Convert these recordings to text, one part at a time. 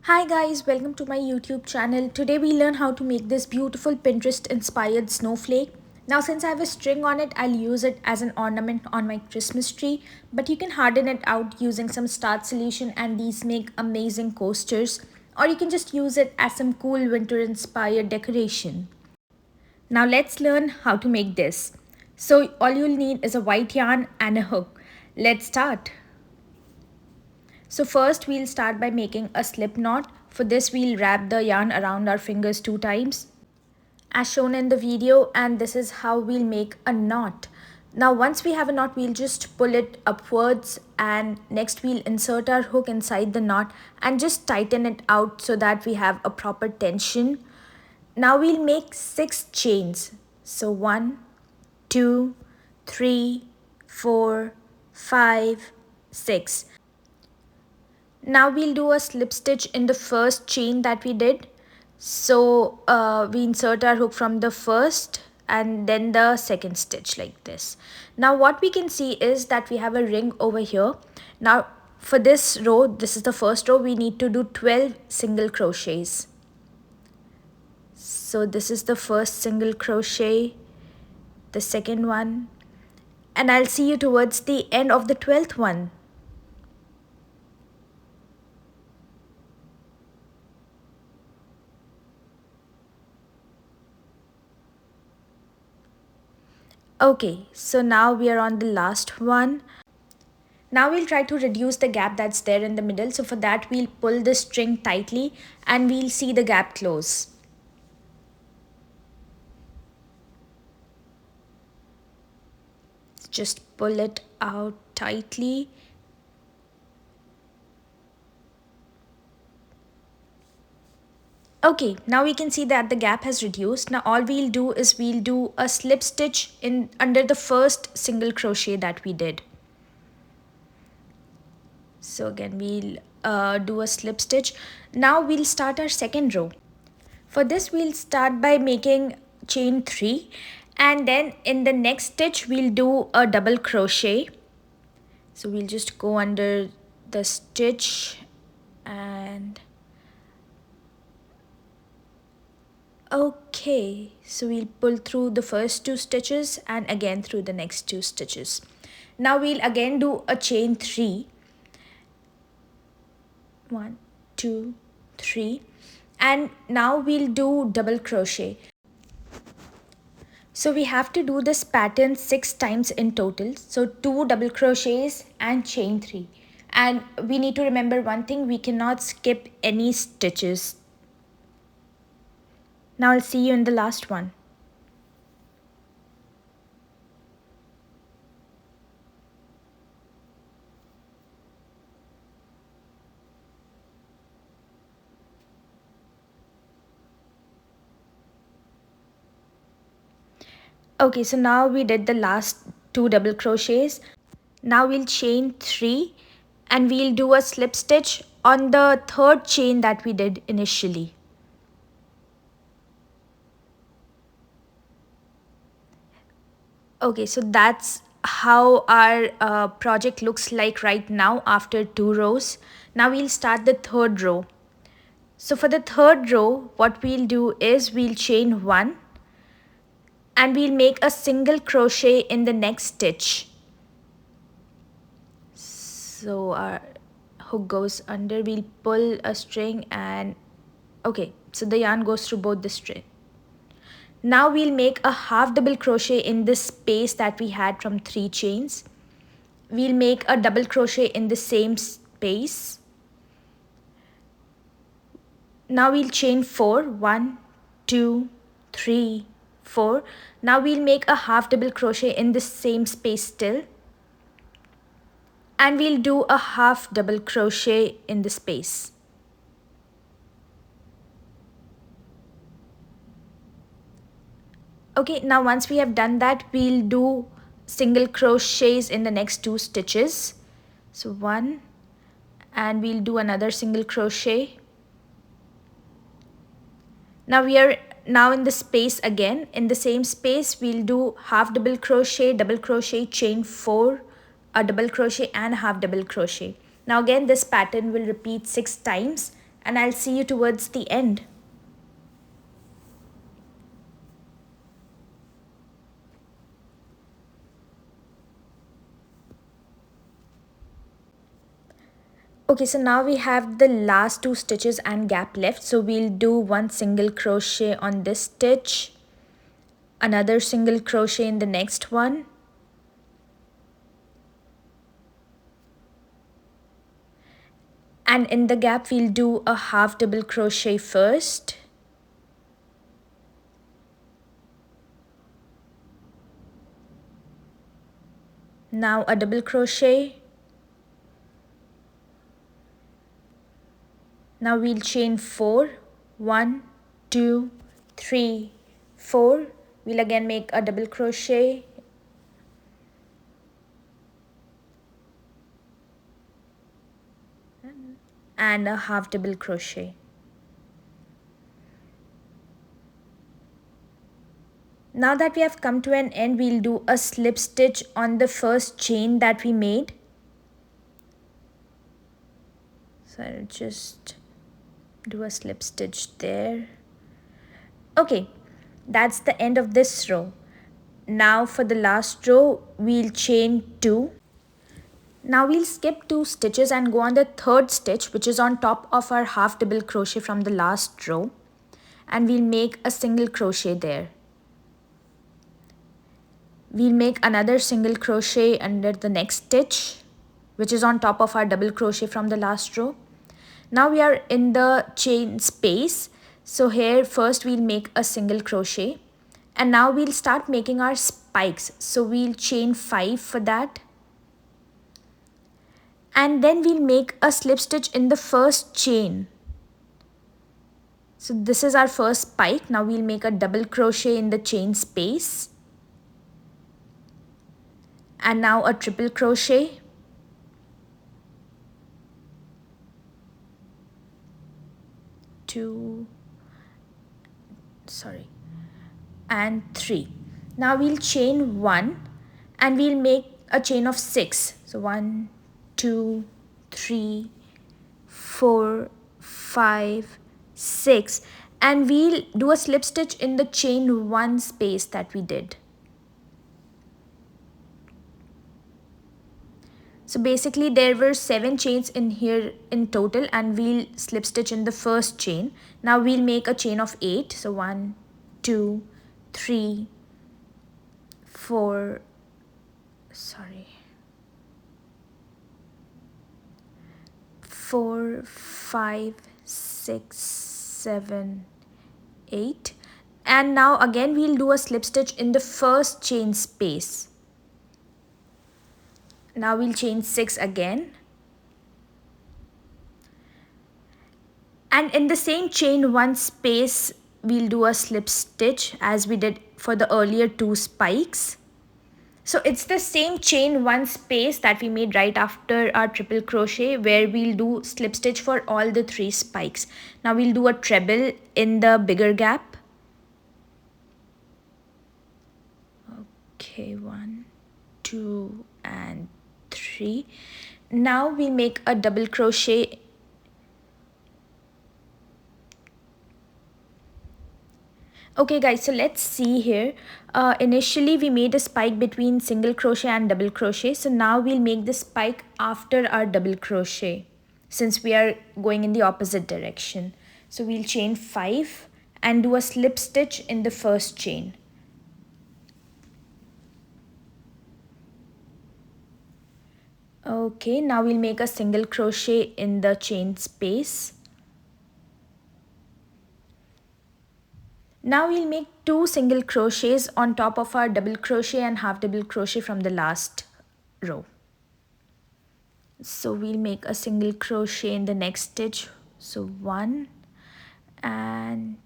Hi guys, welcome to my YouTube channel. Today we learn how to make this beautiful Pinterest inspired snowflake. Now since I have a string on it, I'll use it as an ornament on my Christmas tree, but you can harden it out using some starch solution and these make amazing coasters, or you can just use it as some cool winter inspired decoration. Now let's learn how to make this. So all you'll need is a white yarn and a hook. Let's start. So first we'll start by making a slip knot. For this we'll wrap the yarn around our fingers 2 times as shown in the video, and this is how we'll make a knot. Now once we have a knot, we'll just pull it upwards and next we'll insert our hook inside the knot and just tighten it out so that we have a proper tension. Now we'll make 6 chains. So 1, 2, 3, 4, 5, 6. Now we'll do a slip stitch in the first chain that we did. So we insert our hook from the first and then the second stitch like this. Now what we can see is that we have a ring over here. Now for this row, this is the first row, we need to do 12 single crochets. So this is the first single crochet, the second one, and I'll see you towards the end of the 12th one. Okay, so now we are on the last one. Now we'll try to reduce the gap that's there in the middle. So for that we'll pull the string tightly and we'll see the gap close. Just pull it out tightly. Okay, now we can see that the gap has reduced. Now all we'll do is we'll do a slip stitch in under the first single crochet that we did. So again we'll do a slip stitch. Now we'll start our second row. For this we'll start by making chain 3 and then in the next stitch we'll do a double crochet. So we'll just go under the stitch and okay, so we'll pull through the first 2 stitches and again through the next 2 stitches. Now we'll again do a chain 3. 1, 2, 3, and now we'll do double crochet. So we have to do this pattern 6 times in total. So 2 double crochets and chain 3. And we need to remember one thing, we cannot skip any stitches. Now I'll see you in the last one. Okay, so now we did the last 2 double crochets. Now we'll chain 3 and we'll do a slip stitch on the third chain that we did initially. Okay, so that's how our project looks like right now after 2 rows. Now we'll start the third row. So for the third row, what we'll do is we'll chain 1 and we'll make a single crochet in the next stitch. So our hook goes under, we'll pull a string and okay, so the yarn goes through both the string. Now we'll make a half double crochet in this space that we had from 3 chains. We'll make a double crochet in the same space. Now we'll chain 4. 1, 2, 3, 4. Now we'll make a half double crochet in the same space still. And we'll do a half double crochet in the space. Okay, now once we have done that, we'll do single crochets in the next 2 stitches. So 1 and we'll do another single crochet. Now we are now in the space again. In the same space, we'll do half double crochet, double crochet, chain 4, a double crochet and half double crochet. Now again this pattern will repeat 6 times and I'll see you towards the end. Okay, so now we have the last 2 stitches and gap left. So we'll do one single crochet on this stitch, another single crochet in the next one, and in the gap we'll do a half double crochet first. Now a double crochet. Now we'll chain 4. 1, 2, 3, 4. We'll again make a double crochet. And a half double crochet. Now that we have come to an end, we'll do a slip stitch on the first chain that we made. So I'll just do a slip stitch there. Okay, that's the end of this row. Now for the last row, we'll chain 2. Now we'll skip 2 stitches and go on the third stitch, which is on top of our half double crochet from the last row, and we'll make a single crochet there. We'll make another single crochet under the next stitch, which is on top of our double crochet from the last row. Now we are in the chain space. So here first we'll make a single crochet, and now we'll start making our spikes. So we'll chain 5 for that. And then we'll make a slip stitch in the first chain. So this is our first spike. Now we'll make a double crochet in the chain space. And now a triple crochet. And 3. Now we'll chain 1 and we'll make a chain of 6. So 1, 2, 3, 4, 5, 6, and we'll do a slip stitch in the chain 1 space that we did. So basically there were 7 chains in here in total, and we'll slip stitch in the first chain. Now we'll make a chain of 8. So 1, 2, 3, 4, 5, 6, 7, 8. And now again we'll do a slip stitch in the first chain space. Now we'll chain 6 again. And in the same chain 1 space, we'll do a slip stitch as we did for the earlier 2 spikes. So it's the same chain 1 space that we made right after our triple crochet, where we'll do slip stitch for all the 3 spikes. Now we'll do a treble in the bigger gap. Okay, 1, 2, and 3. Now we make a double crochet . Okay guys, so let's see here. Initially we made a spike between single crochet and double crochet. So now we'll make the spike after our double crochet, since we are going in the opposite direction. So we'll chain 5 and do a slip stitch in the first chain. Okay, now we'll make a single crochet in the chain space. Now we'll make 2 single crochets on top of our double crochet and half double crochet from the last row. So we'll make a single crochet in the next stitch. So 1 and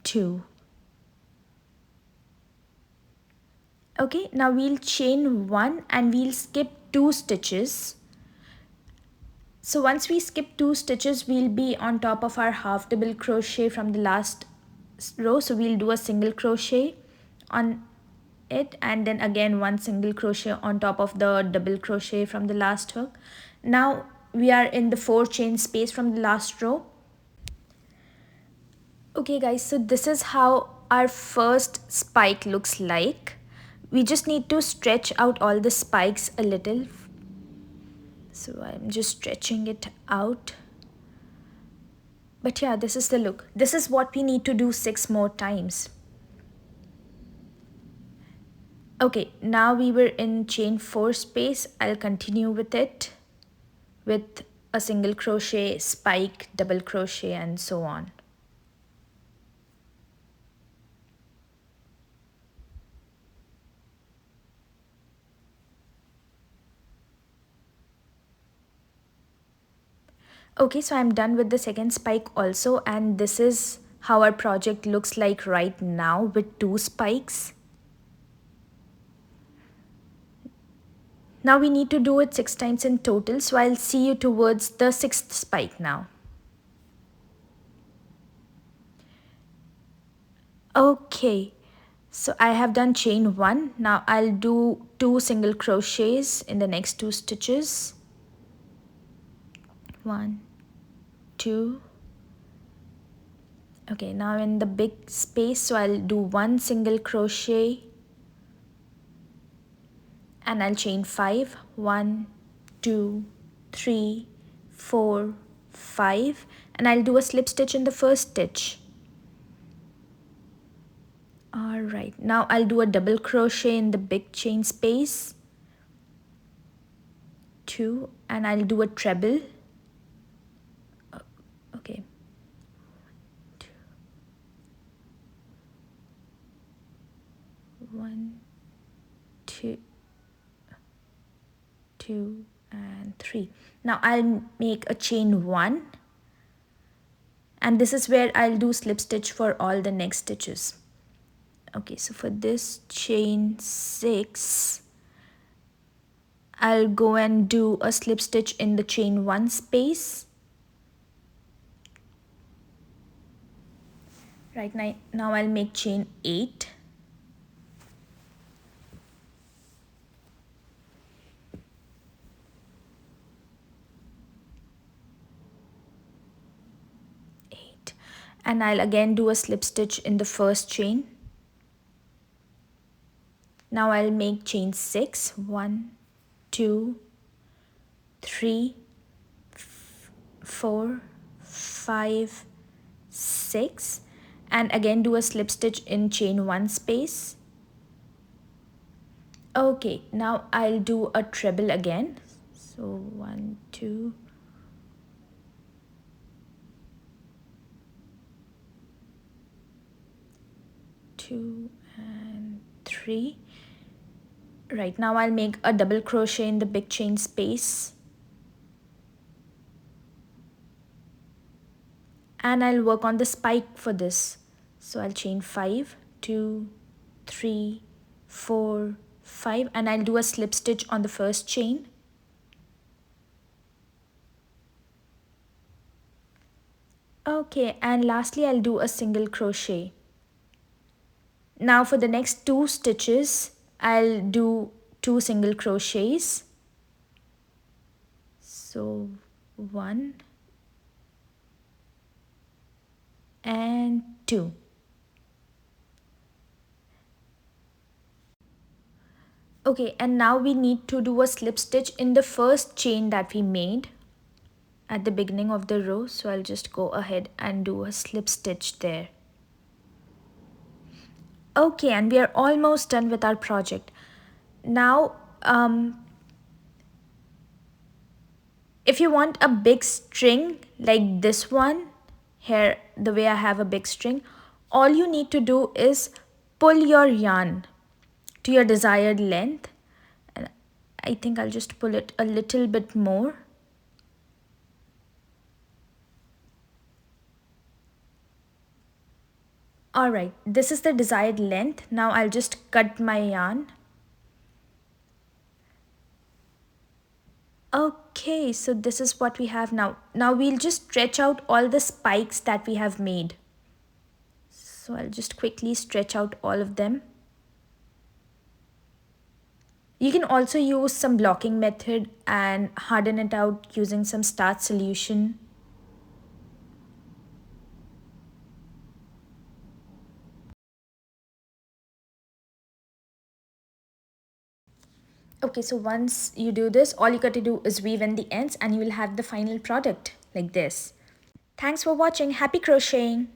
2. Okay, now we'll chain 1 and we'll skip 2 stitches. So once we skip 2 stitches, we'll be on top of our half double crochet from the last row. So we'll do a single crochet on it, and then again 1 single crochet on top of the double crochet from the last hook. Now we are in the 4 chain space from the last row. Okay guys, so this is how our first spike looks like. We just need to stretch out all the spikes a little. So I'm just stretching it out. But yeah, this is the look. This is what we need to do 6 more times. Okay, now we were in chain 4 space. I'll continue with it with a single crochet, spike, double crochet, and so on. Okay, so I'm done with the second spike also, and this is how our project looks like right now with 2 spikes. Now we need to do it 6 times in total, so I'll see you towards the 6th spike now. Okay, so I have done chain 1. Now I'll do 2 single crochets in the next 2 stitches. 1, 2. Okay, now in the big space, so I'll do 1 single crochet and I'll chain 5. 1, 2, 3, 4, 5, and I'll do a slip stitch in the first stitch. Alright, now I'll do a double crochet in the big chain space, 2, and I'll do a treble. Okay, 1, 2, 2, and 3. Now I'll make a chain 1, and this is where I'll do slip stitch for all the next stitches. Okay, so for this chain 6, I'll go and do a slip stitch in the chain 1 space. Right now I'll make chain 8. And I'll again do a slip stitch in the first chain. Now I'll make chain 6. 1, 2, 3, 4, 5, 6, and again do a slip stitch in chain 1 space. Okay, now I'll do a treble again. So 1, 2, 2 and 3. Right, now I'll make a double crochet in the big chain space, and I'll work on the spike for this. So I'll chain 5, 2, 3, 4, 5, and I'll do a slip stitch on the first chain. Okay, and lastly I'll do a single crochet. Now for the next 2 stitches, I'll do 2 single crochets. So 1 and 2. Okay, and now we need to do a slip stitch in the first chain that we made at the beginning of the row. So I'll just go ahead and do a slip stitch there. Okay, and we are almost done with our project. Now, if you want a big string like this one, here the way I have a big string, all you need to do is pull your yarn to your desired length. And I think I'll just pull it a little bit more. Alright, this is the desired length. Now I'll just cut my yarn. Okay, so this is what we have now. Now we'll just stretch out all the spikes that we have made. So I'll just quickly stretch out all of them. You can also use some blocking method and harden it out using some starch solution. Okay, so once you do this, all you got to do is weave in the ends and you will have the final product like this. Thanks for watching. Happy crocheting!